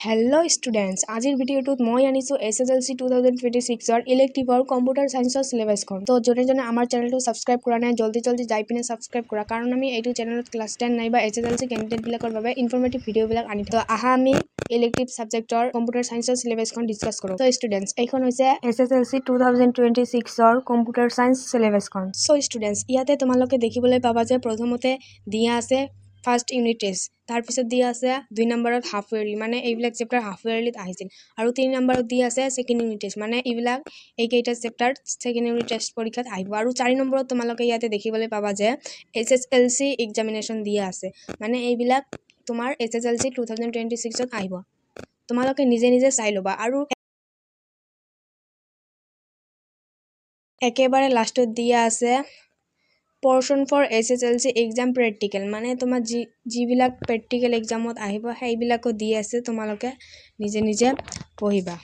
hello students आजिर भिडिओटुत मैं आनिছো SSLC 2026 इलेक्टिवर कम्पिউটাৰ সায়েন্সৰ সিলেবাসখন तो जने जने आमार चैनलটো সাবস্ক্ৰাইব কৰা নাই জলদি জলদি যাই পিনে সাবস্ক্ৰাইব কৰা কাৰণ আমি এইটো চেনেলত ক্লাস 10 নাইবা SSLC ক্যান্ডিডেট বিলাকৰ বাবে ইনফৰমেটিভ ভিডিও বিলাক আনি তো আহা আমি ইলেক্টিভ সাবজেক্টৰ কম্পিউটাৰ সায়েন্সৰ সিলেবাসখন ডিসকাস কৰো তো স্টুডেন্টস এইখন হৈছে SSLC 2026 কম্পিউটাৰ সায়েন্স সিলেবাসখন সো স্টুডেন্টস ইয়াতে তোমালোকে দেখিবলৈ পাবা যে প্ৰথমতে দিয়া আছে ফাৰ্স্ট ইউনিট টেস্ট तार पिছত दिया আছে 2 নম্বৰত হাফ ইয়াৰলি মানে এইবিলাক চেপ্টাৰ হাফ ইয়াৰলিত আহিছিল আৰু 3 নম্বৰত দিয়া আছে সেকেন্ড ইউনিট টেস্ট মানে এইবিলাক এইকেইটা চেপ্টাৰ সেকেন্ড ইউনিট টেস্ট পৰীক্ষাত আহিব আৰু 4 নম্বৰত তোমালোকে ইয়াতে দেখিবলৈ পাবা যে SSLC এক্সামিনেশন দিয়া আছে মানে এইবিলাক তোমাৰ SSLC 2026 ত আহিব তোমালোকে নিজে নিজে চাই লবা আৰু একেবাৰে লাষ্টত দিয়া আছে portion for SSLC exam practical মানে তোমার যিবিলাক practical examত আহিব সেইবিলাকো দি আছে তোমালোকে নিজে নিজে পঢ়িবা